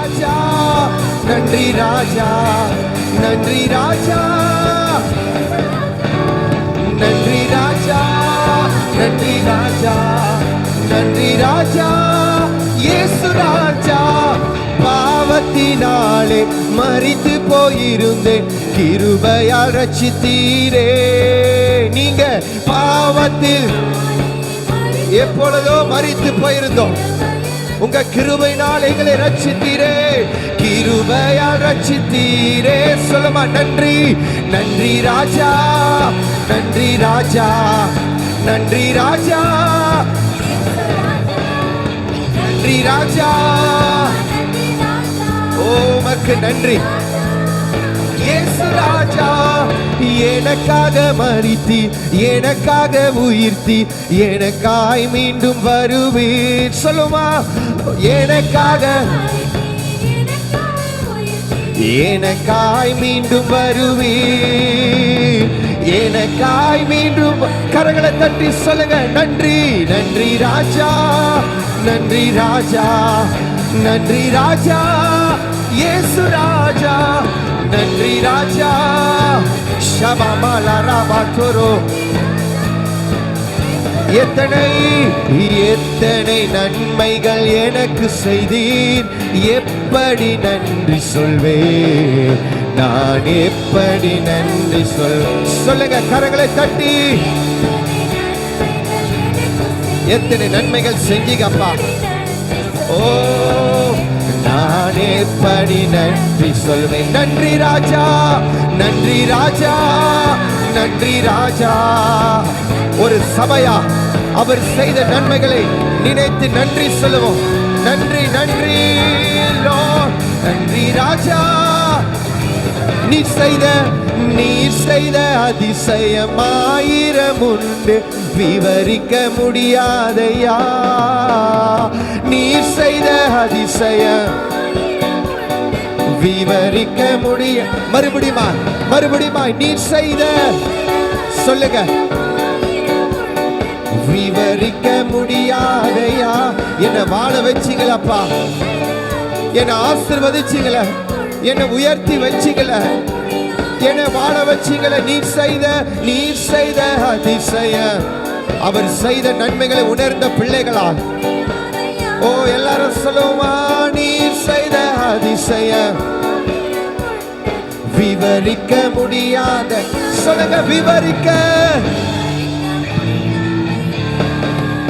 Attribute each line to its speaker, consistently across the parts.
Speaker 1: ராஜா, நன்றி ராஜா, நன்றி ராஜா, நன்றி ராஜா, நன்றி ராஜா, நன்றி ராஜா, இயேசு ராஜா. பாவத்தினாலே மரித்து போயிருந்தேன், கிருபையால் ரட்சித்தீரே. நீங்க பாவத்தில் எப்பொழுதோ மரித்து போயிருந்தோம், உங்க கிருபையினால் எங்களை ரட்சித்தீரே, கிருபையால் ரட்சித்தீரே. சொல்லுமா நன்றி, நன்றி ராஜா, நன்றி ராஜா, நன்றி ராஜா, நன்றி ராஜா. உமக்கு நன்றி இயேசு ராஜா. எனக்காக மரித்தி, எனக்காக உயிர்த்தி, எனக்காய் மீண்டும் வருவீர். சொல்லுமா எனக்காக, எனக்காய் மீண்டும் வருவீர், எனக்காய் மீண்டும். கரங்களை தட்டி சொல்லுங்க நன்றி, நன்றி ராஜா, நன்றி ராஜா, நன்றி ராஜா, இயேசு ராஜா, நன்றி ராஜா. ஷபமலா ரபதோரோ. எத்தனை எத்தனை நன்மைகள் எனக்கு செய்தீர், எப்படி நன்றி சொல்வேன், நான் எப்படி நன்றி சொல்லுங்க கரங்களை தட்டி. எத்தனை நன்மைகள் செஞ்சீங்கப்பா. ஓ நான் எப்படி நன்றி சொல்வேன். நன்றி ராஜா, நன்றி ராஜா, நன்றி ராஜா. ஒரு சபையா அவர் செய்த நன்மைகளை நினைத்து நன்றி சொல்லுவோம். நன்றி, நன்றி லார்ட், நன்றி ராஜா. நீர் செய்த அதிசயம் ஆயிரம் உண்டு, விவரிக்க முடியாதையா. நீர் செய்த அதிசயம் விவரிக்க முடிய. மறுபடியுமா நீர் செய்த சொல்லுங்க. விவரிக்க முடியாதையா. என்னை வாழ வச்சிங்களப்பா, என்னை ஆசீர்வதிச்சிங்கள, என்னை உயர்த்தி வச்சிங்கள, என்னை வாழ வச்சிங்கள. நீர் செய்த அதிசயம். அவர் செய்த நன்மைகளை உணர்ந்த பிள்ளைகளா. ஓ எல்லாரும் சொல்லுமா நீர் செய்த அதிசயம் விவரிக்க முடியாத. சொல்லுங்க விவரிக்க.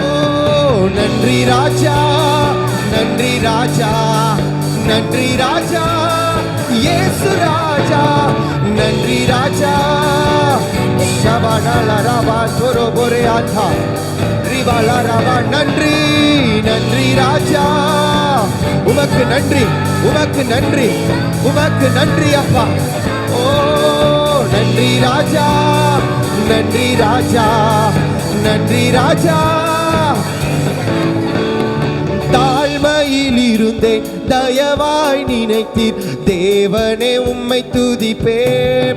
Speaker 1: ஓ நன்றி ராஜா, நன்றி ராஜா, நன்றி ராஜா, இயேசு ராஜா, நன்றி ராஜா. ஷபனல ரபா தோரோ போரே ஆதா ரிவாலா ரபா. நன்றி, நன்றி ராஜா. உமக்கு நன்றி, உமக்கு நன்றி, உமக்கு நன்றி அப்பா. ஓ நன்றி ராஜா, நன்றி ராஜா, நன்றி ராஜா. தாழ்மையில் இருந்தேன், தயவாய் நினைத்தீர், தேவனே உம்மை துதிப்பே.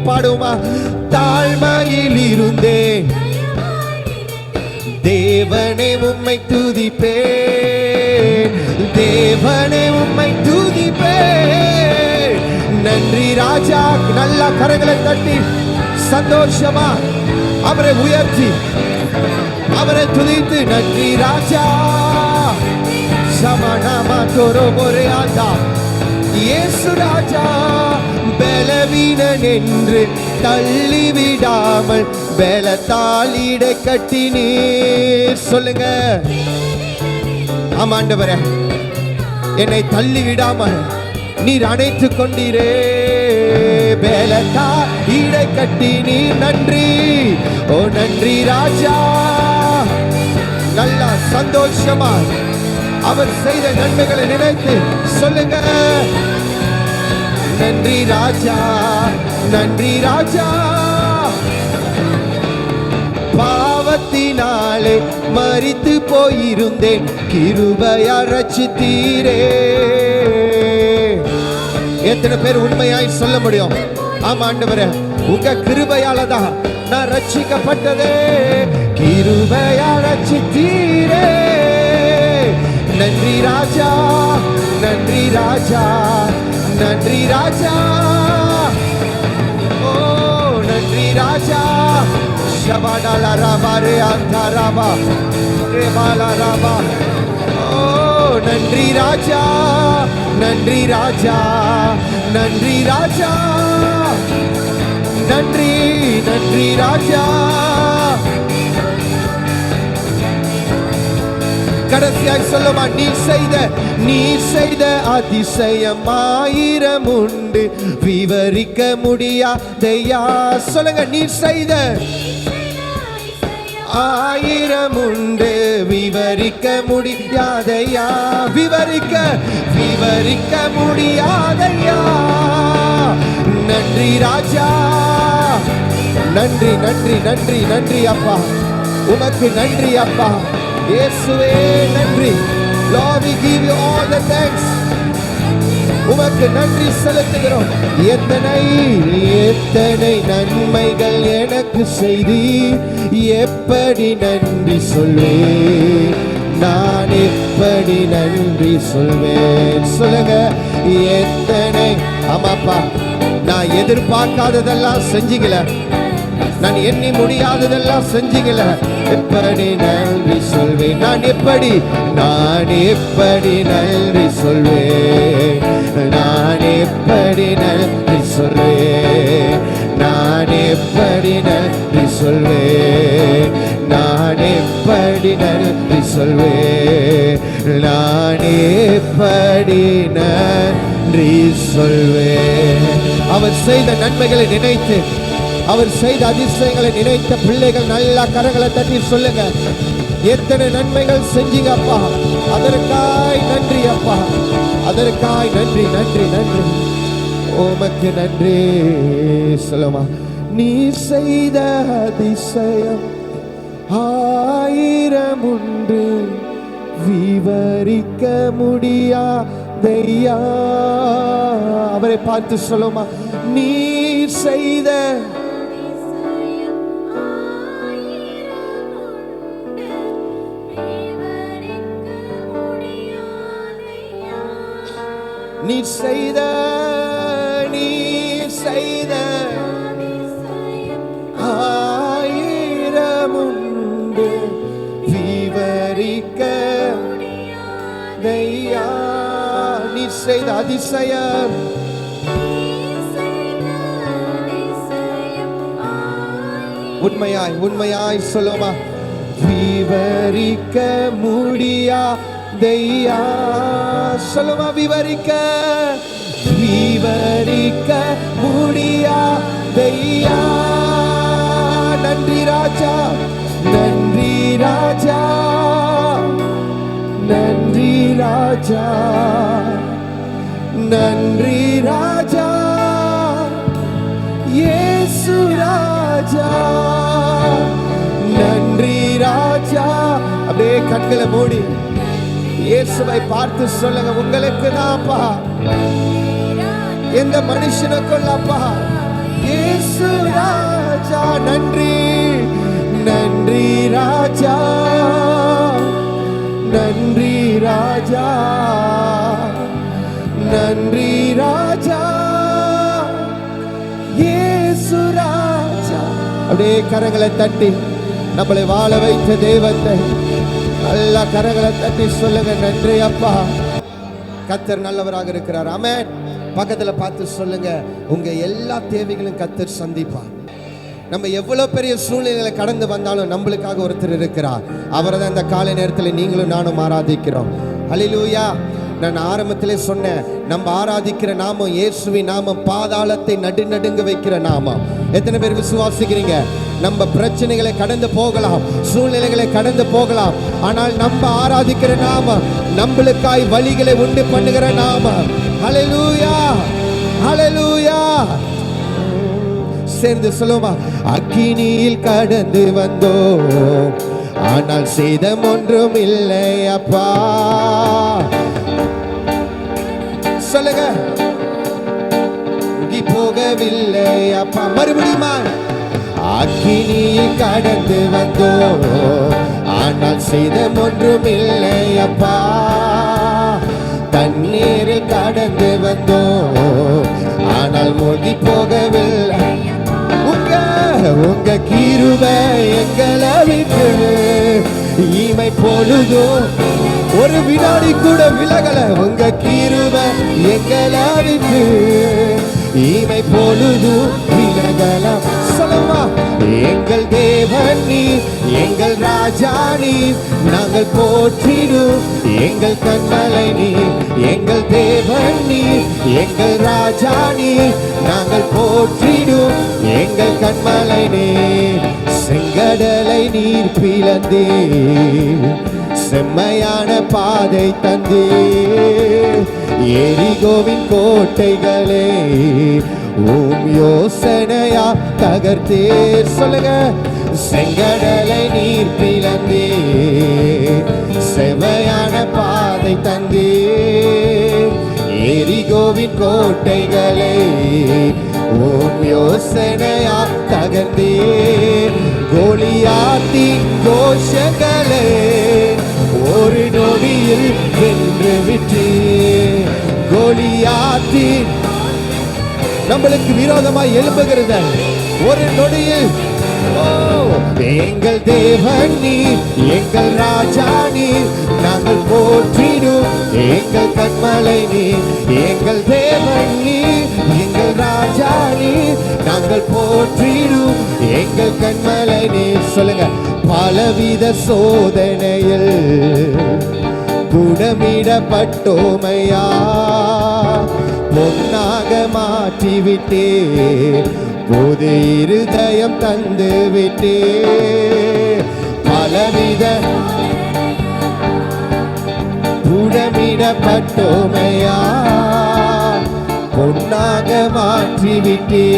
Speaker 1: பாடுமா. தாழ்மையில் இருந்தேன், தேவனே உம்மை துதிப்பே, தேவனே உம்மை துதிப்பே. நன்றி ராஜா. நல்ல கரங்களை தட்டி சந்தோஷமா அவரை உயர்த்தி அவரை துதித்து நன்றி ராஜா. சமணமா தோரோ போரே ஆதா. இயேசு ராஜா. பலவீனன் என்று தள்ளிவிடாமல் பலத்தால் இடை கட்டினீர். சொல்லுங்க. ஆமாண்டவரே, என்னை தள்ளி விடாமல் நீர் அணைத்துக் கொண்டீரே. பலத்தால் இடை கட்டினீர். நன்றி. ஓ நன்றி ராஜா. நல்லா சந்தோஷமா அவர் செய்த நன்மைகளை நினைத்து சொல்லுங்க. நன்றி ராஜா, நன்றி ராஜா. பாவத்தினாலே மரித்து போயிருந்தேன், கிருபையால் ரட்சித்தீரே. எத்தனை பேர் உண்மையாய் சொல்ல முடியும்? ஆமா ஆண்டவரே, உங்க கிருபையால தான் நான் ரட்சிக்கப்பட்டதே. கிருபையால் ரட்சித்தீரே. நன்றி ராஜா, நன்றி ராஜா. நன்றி ராஜா. ஓ நன்றி ராஜா. ஷபாடாலா ராபா ரே அந்தா ராபா ரே பாலா ராபா. ஓ நன்றி ராஜா, நன்றி ராஜா, நன்றி ராஜா, நன்றி நன்றி ராஜா. கடைசியாய் சொல்லுமா, நீ செய்த அதிசயம் ஆயிரம் உண்டு, விவரிக்க முடியாதையா. சொல்லுங்க, நீ செய்த ஆயிரம் உண்டு, விவரிக்க முடியாதையா. விவரிக்க முடியாதையா. நன்றி ராஜா. நன்றி நன்றி நன்றி நன்றி அப்பா, உமக்கு நன்றி அப்பா. இயேசுவே நன்றி. Lord, we give you all the thanks. உமக்கு நன்றி செலுத்துகிறோம். எத்தனை நன்மைகள் எனக்கு செய்தி, எப்படி நன்றி சொல்வேன், நான் எப்படி நன்றி சொல்வேன். சொல்லுங்க, எத்தனை. ஆமாப்பா, நான் எதிர்பார்க்காததெல்லாம் செஞ்சீங்கள, நான் எண்ணி முடியாததெல்லாம் செஞ்சீங்கள. எப்படி நன்றி சொல்வேன், நான் எப்படி நன்றி சொல்வேன், நான் எப்படி நன்றி சொல்வேன், நான் எப்படி நன்றி சொல்வேன், நான் எப்படி நன்றி சொல்வேன், நான் எப்படி நன்றி சொல்வேன். அவர் செய்த நன்மைகளை நினைத்து, அவர் செய்த அதிசயங்களை நினைத்த பிள்ளைகள் நல்லா கரங்களை தட்டி சொல்லுங்க, எத்தனை நன்மைகள் செஞ்சீங்க அப்பா, அதற்காய் நன்றி அப்பா, அதற்காய் நன்றி நன்றி நன்றி. உமக்கு நன்றி சொல்லுமா. நீ செய்த அதிசயம் ஆயிரம் உண்டு, விவரிக்க முடியாதையா. அவரை பார்த்து சொல்லுமா, நீ செய்த நீ செய்த ஆயிரம் உண்டு, விவரிக்க தையா. நீ செய்த அதிசயம் உண்மையாய் சொல்லுமா, விவரிக்க முடியாதையா. சொல்லுமா, விவரிக்க முடியாதையா. நன்றி ராஜா, நன்றி ராஜா, நன்றி ராஜா, நன்றி ராஜா, இயேசு ராஜா. நன்றி ராஜா. அப்படியே கண்களை மூடி இயேசுவை பார்த்து சொல்லுங்க, உங்களுக்கு தான்ப்பா, எந்த மனுஷனுக்கும் அப்பா. இயேசு ராஜா. நன்றி நன்றி ராஜா, நன்றி ராஜா, நன்றி ராஜா, இயேசு ராஜா. அப்படியே கரங்களை தட்டி நம்மளை வாழ வைத்த தெய்வத்தை நல்லா கரங்களை தட்டி சொல்லுங்க, நன்றி அப்பா. கர்த்தர் நல்லவராக இருக்கிறார். ஆமென். பக்கத்துல பார்த்து சொல்லுங்க, உங்க எல்லா தேவைகளும் கர்த்தர் சந்திப்பார். நம்ம எவ்வளவு பெரிய சூழ்நிலைகளை கடந்து வந்தாலும் நம்மளுக்காக ஒருத்தர் இருக்கிறார். அவரை தான் இந்த காலை நேரத்தில் நீங்களும் நானும் ஆராதிக்கிறோம். ஹல்லேலூயா. நான் ஆரம்பத்திலே சொன்னேன், நம்ம ஆராதிக்கிற நாமம் இயேசுவின் நாமம், பாதாளத்தை நடுநடுங்க வைக்கிற நாமம். எத்தனை பேர் விசுவாசிக்கிறீங்க? நம்ம பிரச்சனைகளை கடந்து போகலாம், சூழ்நிலைகளை கடந்து போகலாம், ஆனால் நம்ம ஆராதிக்கிற நாமம் நம்மளுக்காய் வழிகளை உண்டு பண்ணுகிற நாமம். ஹல்லேலூயா, ஹல்லேலூயா. சேர்ந்து சொல்லுமா, அக்கினியில் கடந்து வந்தோம், ஆனால் சேதம் ஒன்றும் இல்லை அப்பா. சொல்லுங்க, போகவில்லை அப்பா. மறுபடியுமா, அக்கினியில் கடந்து வந்தோம், ஆனால் சேதம் ஒன்றும் இல்லை அப்பா. தண்ணீரில் கடந்து வந்தோம், மூழ்கி போகவில்லை. உங்க கிருபை எங்களை விட்டு இமை பொழுதும் ஒரு வினாடி கூட விலகல. உங்க கிருபை எங்களை விட்டு இமை பொழுதும் விலகல. சொல்லுமா, எங்கள் தேவன் நீர், எங்கள் ராஜா நீர், நாங்கள் போற்றிடும் எங்கள் கண்மலை நீர். எங்கள் தேவன் நீர், எங்கள் ராஜா நீர், நாங்கள் போற்றிடும் எங்கள் கண்மலை நீர். செங்கடலை நீர் பிளந்தே, செம்மையான பாதை தந்தே, எரிகோவின் கோட்டைகளே உம் யோசனையா தகர்த்தேர். சொல்லுங்க, செங்கடலை நீர் பிளந்தே, செம்மையான பாதை தந்தே, எரிகோவின் கோட்டைகளே உம் யோசனையா தகர்த்தே. கோலியாத்தின் கோஷங்களே ஒரு நொடியில் வென்று விட்டு. கோலியாத்தின் நம்மளுக்கு விரோதமாய் எழும்புகிறது ஒரு நொடியில். எங்கள் தேவன் நீர், எங்கள் ராஜா நீர், நாங்கள் போற்றிடும் எங்கள் கண்மலை நீர். எங்கள் தேவன் நீர், எங்கள் ராஜா நீர், நாங்கள் போற்றிடும் எங்கள் கண்மலை நீர். சொல்லுங்க, பலவித சோதனையில் குணமிடப்பட்டோமையா, பொன்னாக மாற்றிவிட்டே, புது இருதயம் தந்து விட்டே. பலவித குணமிடப்பட்டோமையா, பொன்னாக மாற்றிவிட்டே,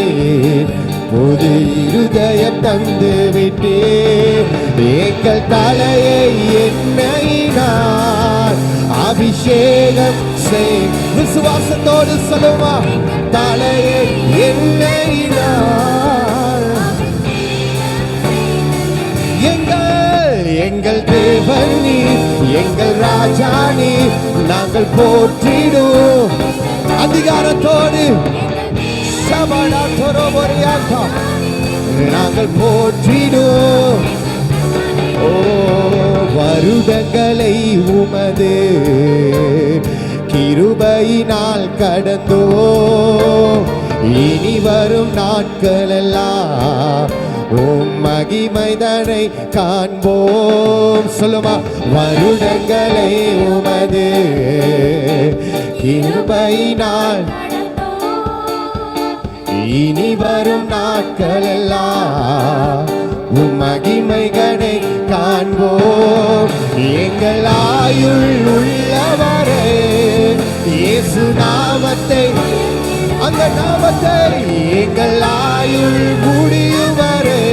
Speaker 1: புது இருதயம் தந்து விட்டே. எங்கள் தலையை எண்ணெயினால் அபிஷேகம் செய். விசுவாசத்தோடு சொல்லுமா, தலையை எண்ணெயினால். எங்கள் தேவன் நீர், எங்கள் ராஜா நீர், நாங்கள் போற்றிடும் அதிகாரத்தோடு நாங்கள் போற்றிடும். ஓ, வருடங்களை உமது கிருபையினால் கடந்தோ, இனி வரும் நாட்களெல்லாம் உம் மகிமைதனை காண்போம். சொல்லுமா, வருடங்களை உமது கிருபையினால், இனி வரும் நாட்களெல்லாம் உம் மகிமைகளை காண்போம். எங்கள் ஆயுள் உள்ளவரே இயேசு நாமத்தை, அந்த நாமத்தை எங்கள் ஆயுள் முடியுவரே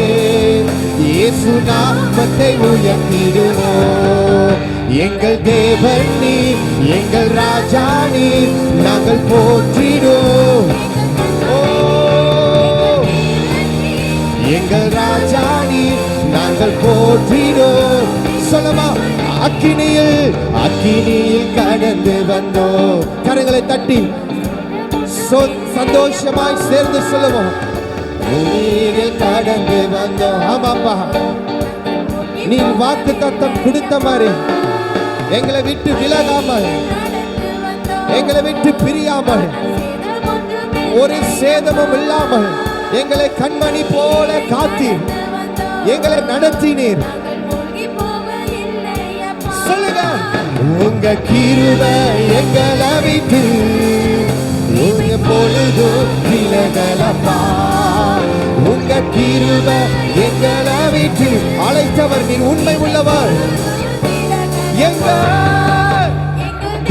Speaker 1: இயேசு நாமத்தை உயர்த்திடுவோம். எங்கள் தேவன் நீர், எங்கள் ராஜா நீர், நாங்கள் போற்றிடுவோம். எங்கள் ராஜா நீர், நாங்கள் போற்றிடுவோம். சொல்லமா, அக்கினியில் கடந்து வந்தோம். கரங்களை தட்டி சந்தோஷமாய் சேர்ந்து சொல்லுவோம், நீரில் கடந்து வந்தோம். ஆமாப்பா, நீ வாக்கு தத்தம் கொடுத்த மாதிரி எங்களை விட்டு விலகாமல், எங்களை விட்டு பிரியாமல், ஒரு சேதமும் இல்லாமல் எங்களை கண்மணி போல காத்தி எங்களை நடத்தினீர். சொல்லுங்க, உங்க கிருபை எங்களை விட்டு பொழுதும் விலகலப்பா. உங்க கிருபை எங்களை விட்டு அழைத்தவர் நீர் உண்மை உள்ளவர். எங்கள்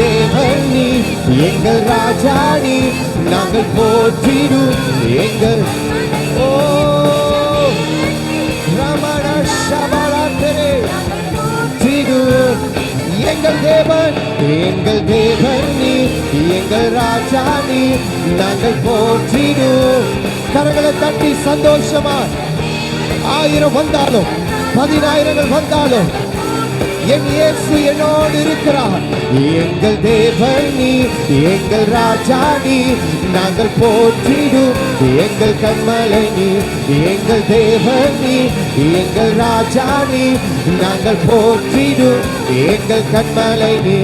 Speaker 1: தேவன் நீர், எங்கள் ராஜா நீர், நாங்கள் போற்றிடும் எங்கள் ஓ ரமண சபலத்தே எங்கள் தேவன், எங்கள் தேவன் நீர், எங்கள் ராஜா நீர், நாங்கள் போற்றிடும். கரங்களை தட்டி சந்தோஷமா, 1000 வந்தாலும் 10000 வந்தாலும் என் இயேசு என்னோடு இருக்கிறார். எங்கள் தேவன் நீ, எங்கள் ராஜா நீ, நாங்கள் போற்றிடும் எங்கள் கண்மலை நீ. எங்கள் தேவன் நீ, எங்கள் ராஜா நீ, நாங்கள் போற்றிடும் எங்கள் கண்மலை நீ.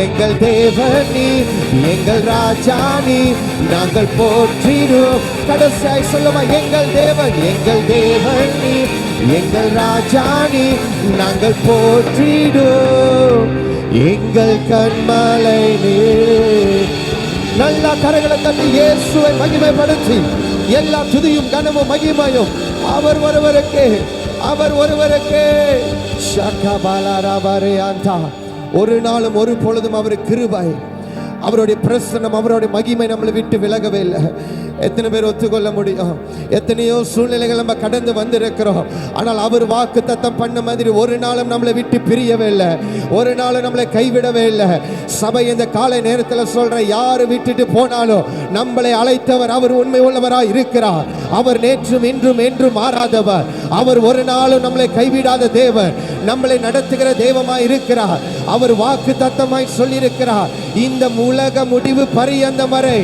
Speaker 1: எங்கள் தேவன் நீ, எங்கள் ராஜா நீ, நாங்கள் போற்றிடும். கடைசியாய் சொல்லுமா, எங்கள் தேவன், எங்கள் தேவன் நீ, எங்கள் ராஜா நீ, நாங்கள் போற்றிடும் எங்கள் கண்மலை நீ. நல்ல கரங்களை தட்டி இயேசுவை மகிமைப்படுத்தி எல்லா துதியும் கனமும் மகிமையும் அவர் ஒருவருக்கே, அவர் ஒருவருக்கே. ஒரு நாளும் ஒரு பொழுதும் அவர் கிருபை, அவருடைய பிரசன்னம், அவருடைய மகிமை நம்மளை விட்டு விலகவே இல்லை. எத்தனை பேர் ஒத்துக்கொள்ள முடியும்? எத்தனையோ சூழ்நிலைகள் நம்ம கடந்து வந்திருக்கிறோம். ஆனால் அவர் வாக்கு தத்தம் பண்ண மாதிரி ஒரு நாளும் நம்மளை விட்டு பிரியவே இல்லை, ஒரு நாளும் நம்மளை கைவிடவே இல்லை. சபை இந்த காலை நேரத்தில் சொல்ற, யாரு விட்டுட்டு போனாலும் நம்மளை அழைத்தவர் அவர் உண்மை உள்ளவராய் இருக்கிறார். அவர் நேற்றும் இன்றும் என்றும் மாறாதவர். அவர் ஒரு நாளும் நம்மளை கைவிடாத தேவன், நம்மளை நடத்துகிற தெய்வமாய் இருக்கிறார். அவர் வாக்கு தத்தமாய் சொல்லியிருக்கிறார், இந்த உலக முடிவு பரியந்தம் வரை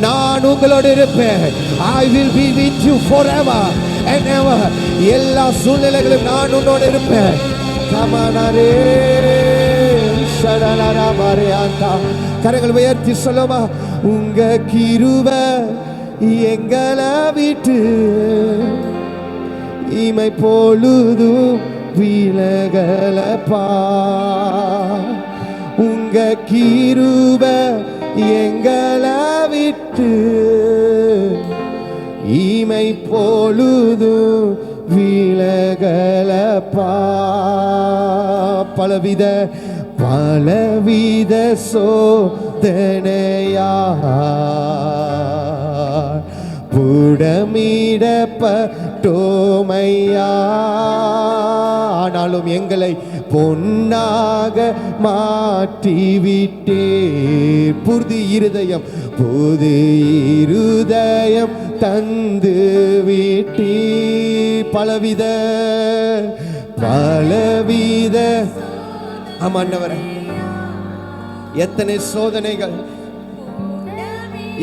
Speaker 1: நான் உங்களோடு இருப்பேன். I will be with you forever and ever. எல்லா சூழ்நிலைகளும் நான் உன்னோடு இருப்பேன். கமனரே ஷடலரா மரியாந்தா. கரங்கள் உயர்த்தி சொல்லுமா, உங்க கிருபை எங்களை விட்டு இமை பொழுதும் விலகலப்பா. உங்க கிருபை எங்களை விட்டு இமை பொழுதும் விலகலப்பா. பலவித பலவித சோதனையா புடமிடப்பட்டோமையா, ஆனாலும் எங்களை பொன்னாக மாற்றிவிட்டே. புது இருதயம், புது இருதயம் தந்து விட்டே. பலவித பலவித ஆமாண்டவரே, எத்தனை சோதனைகள்,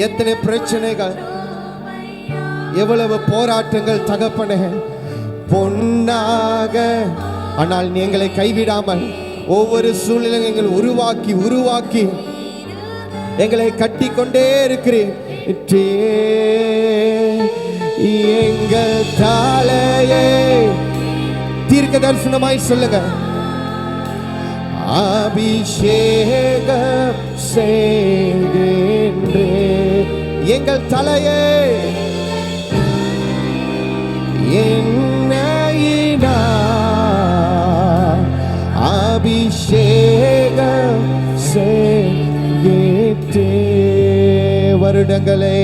Speaker 1: எத்தனை பிரச்சனைகள், எவ்வளவு போராட்டங்கள் தகப்பனே, பொன்னாக. ஆனால் எங்களை கைவிடாமல் ஒவ்வொரு சூழ்நிலையும் எங்களை உருவாக்கி உருவாக்கி எங்களை கட்டி கொண்டே இருக்கிறேன். எங்கள் தலையை தீர்க்க தரிசனமாய் சொல்லுங்க, அபிஷேகம் செய்கின்றே. எங்கள் தலையை அபிஷேகம் செய்கின்றே. வருடங்களை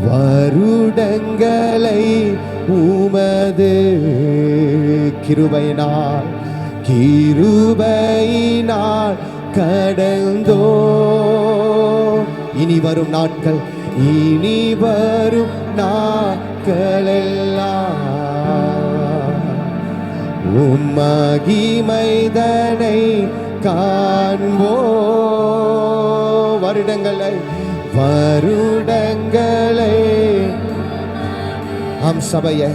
Speaker 1: வருடங்களை உமது கிருபையினால் கிருபையினால் கடந்தோ. இனி வரும் நாட்கள், இனி வரும் நாட்களெல்லாம் உம்மகிமைதனை காண்போ. வருடங்களை வருடங்களை ஆம் சபையை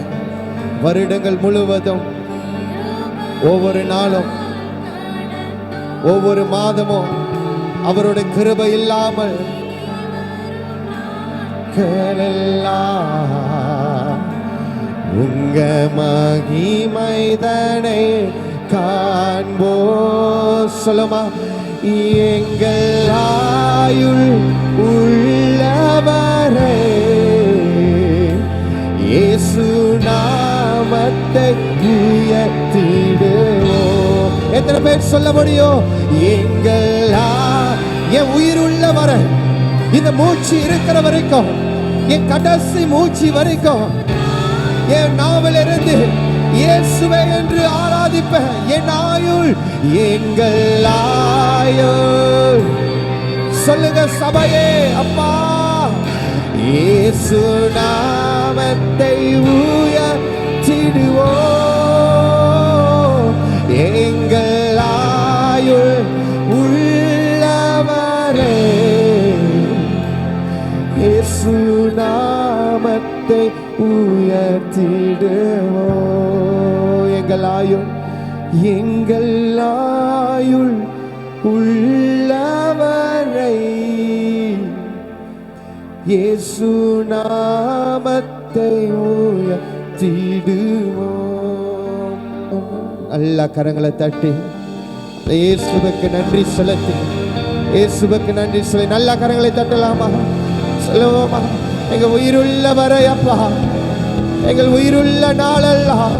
Speaker 1: வருடங்கள் முழுவதும் ஒவ்வொரு நாளும் ஒவ்வொரு மாதமும் அவருடைய கிருபை இல்லாமல் உங்க மகிமைதனை காண்போ. சொல்லுமா, எங்கள் ஆயுள் உள்ளவரை இயேசு நாமத்தை உயர்த்திடுவோம். எத்தனை பேர் சொல்ல முடியும்? எங்கள் என் உயிர் உள்ளவரை, இந்த மூச்சு இருக்கிற வரைக்கும், என் கடைசி மூச்சு வரைக்கும் என் நாவில் இருந்து இயேசுவே என்று ஆராதிப்பேன். என் ஆயுள், எங்கள் ஆயுள். சொல்லுங்க சபையே, அப்பா இயேசு நாமத்தை உயர்த்திடுவோம். எங்கள் இயேசு நாமத்தை உயர்த்திடுவோம். எங்கள் ஆயுள் உள்ளவரை இயேசு நாமத்தை உயர்த்திடுவோம். நல்ல கரங்களை தட்டி இயேசுவுக்கு நன்றி செலுத்தி, இயேசுவுக்கு நன்றி சொல்லி நல்ல கரங்களை தட்டலாமா? சொல்லுவோமா? எங்கள் உயிருள்ள வரை அப்பா, எங்கள் உயிருள்ள நாளெல்லாம்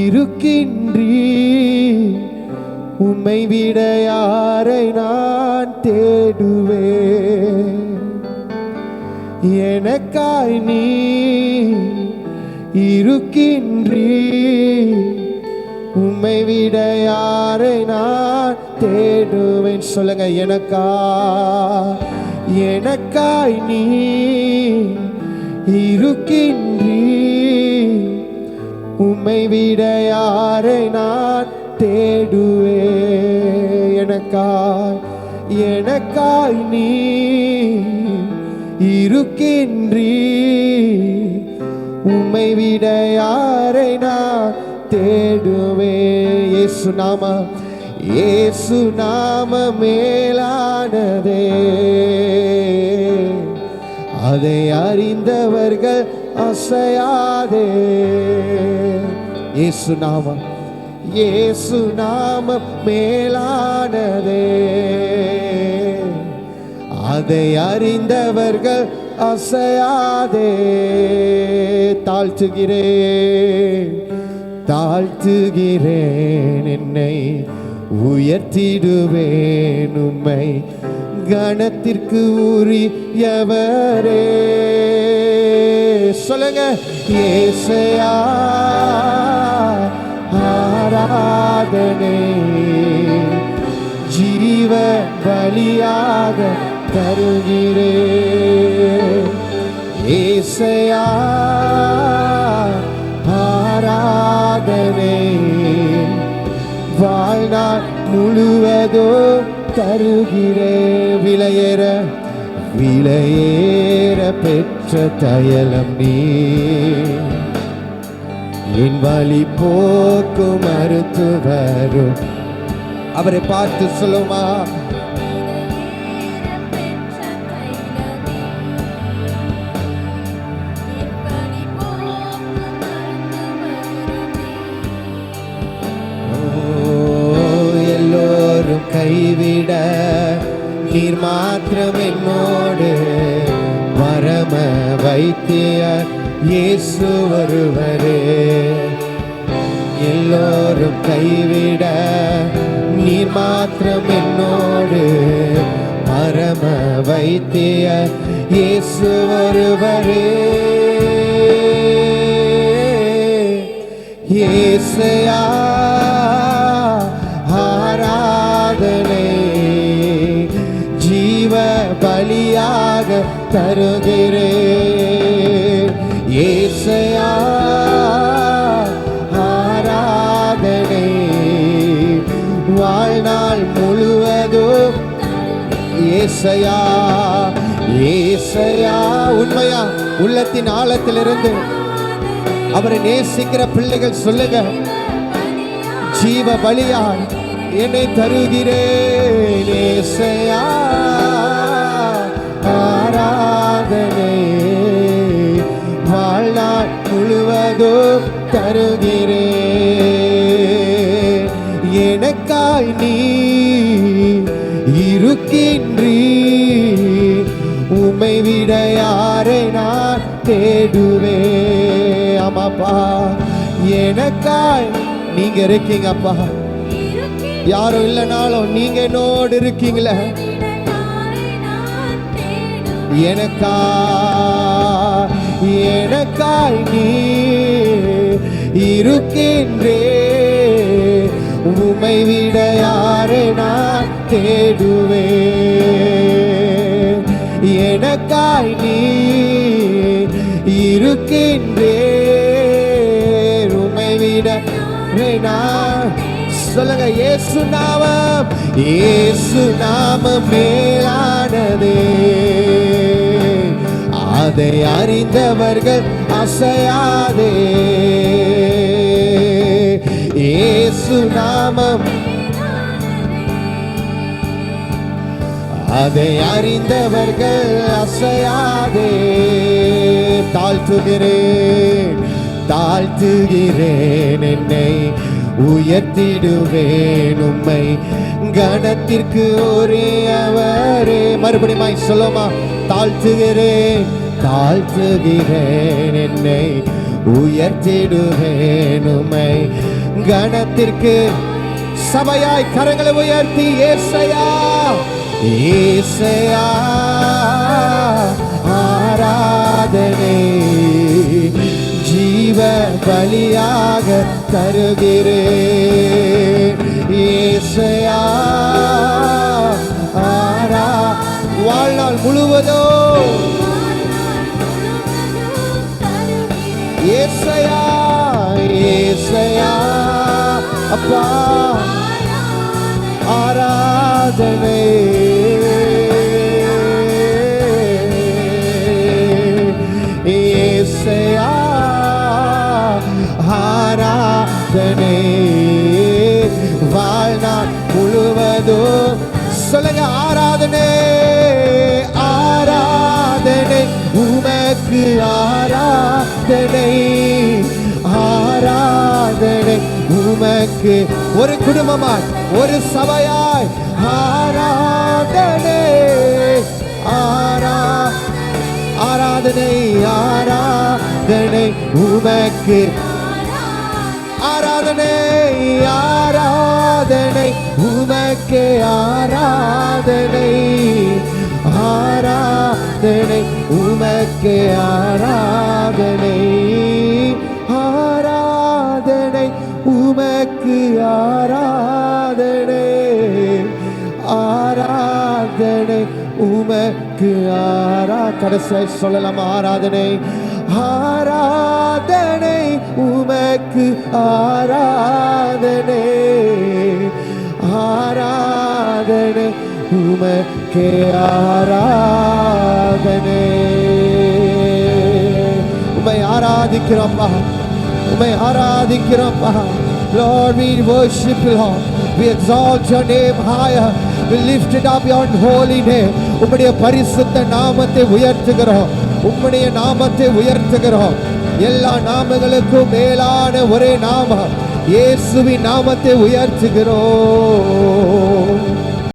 Speaker 1: இருக்கின்றீ, உம்மை விட யாரை நான் தேடுவேன்? எனக்காய் நீ இருக்கின்றீ, உம்மை விட யாரை நான் தேடுவேன்? சொல்லுங்க. எனக்காய் நீ இருக்கின்றீ, உம்மை விட யாரை நான் தேடுவேன்? எனக்காய் நீ இருக்கின்றீ, உம்மை விட யாரை நான் தேடுவேன்? இயேசு நாம மேலானதே, அதை அறிந்தவர்கள் அசையாதே. இயேசு நாம மேலானதே, அதை அறிந்தவர்கள் அசையாதே. தாழ்த்துகிறேன் என்னை உயர்த்திடுவேன், உம்மை கணத்திற்கு உரியவரே. சொல்லுங்க. இயேசையா ஆராதனை ஜீவ பலியாக தருகிறேன். இயேசையா ஆராதனை வாழ்நாள் முழுவதும் தருகிறேன். விலையேற பெற்ற தைலம் நீ, என் வழி போக்கு மருத்துவரும். அவரை பார்த்து சொல்லுமா? எல்லோரும் கைவிட நீர் மாத்திரம் என்னோடு, பரம வைத்தியர் இயேசு ஒருவரே. எல்லோரும் கைவிட நீர் மாத்திரம் என்னோடு, பரம வைத்தியர் இயேசு ஒருவரே. இயேசையா ஆராதனை ஜீவ பலியாக தருகிறேன். இயேசையா ஆராதனை வாழ்நாள் முழுவதும். இயேசையா உண்மையா உள்ளத்தின் ஆழத்திலிருந்து அவரை நேசிக்கிற பிள்ளைகள் சொல்லுங்க. ஜீவ பலியாய் என்னை தருகிறேன். இயேசையா ஆராதனை வாழ்நாள் முழுவதும் தருகிறேன். எனக்காய் நீ இருக்கின்றீ, உம்மை விட யாரை நான் தேடுவேன்? ஆமாப்பா, எனக்காய் நீங்க இருக்கீங்க அப்பா. யாரும் இல்லைனாலும் நீங்க என்னோடு இருக்கீங்களே. எனக்காய் நீ இருக்கின்றே, உம்மை விட யாரை நான் தேடுவேன்? எனக்காய் நீ இருக்கின்றே, உம்மை விட நான் சொல்லுங்க. இயேசு நாமம், இயேசு நாமம் மேலானதே, அதை அறிந்தவர்கள் அசையாதே. இயேசு நாமம், அதை அறிந்தவர்கள் அசையாதே. தாழ்த்துகிறேன், தாழ்த்துகிறேன், என்னை உயர்த்திடுவேன் உம்மை, கணத்திற்கு உரியவரே. மறுபடியும் சொல்லுமா. தாழ்த்துகிறேன், தாழ்த்துகிறேன், என்னை உயர்த்திடுவேன் உம்மை, கணத்திற்கு. சபையாய் கரங்களை உயர்த்தி ஏசையா, ஏசையா ஆராதனை ஜீவ பலியாக தருகிறேன். ஏசையா ஆரா, வாழ்நாள் முழுவதும் ஏசையா, ஏசையா அப்பா ஆராதனை. ஏசையா ஆராதனை வாழ்நாள் முழுவதும். சொல்லுங்க. ஆராதனை, ஆராதனை உமக்கு, ஆராதனை, ஆராதனை உமக்கு. ஒரு குடும்பமாய், ஒரு சபையாய் ஆராதனை, ஆராதனை, ஆராதனை உமக்கு. ஆராதனை, ஆராதனை உமக்கே, ஆராதனை, ஆராதனை உமக்கே, ஆராதனை, ஆராதனை உமக்கு, ஆராதனை, ஆராதனை உமக்கு. கடைசியை சொல்லலாம். ஆராதனை, ஆராதனை உமக்கு, ஆராதனை, ஆராதனை உமக்கே, ஆராதனை. உம்மை ஆராதிக்கிறோம்ப்பா, உம்மை ஆராதிக்கிறோம்ப்பா. Lord, we worship you, Lord. We exalt your name higher. We lift it up your holy name. உம்முடைய பரிசுத்த நாமத்தை உயர்த்துகிறோம், உம்முடைய நாமத்தை உயர்த்துகிறோம். எல்லா நாமங்களுக்கும் மேலான ஒரே நாமம் இயேசுவின் நாமத்தை உயர்த்துகிறோம்.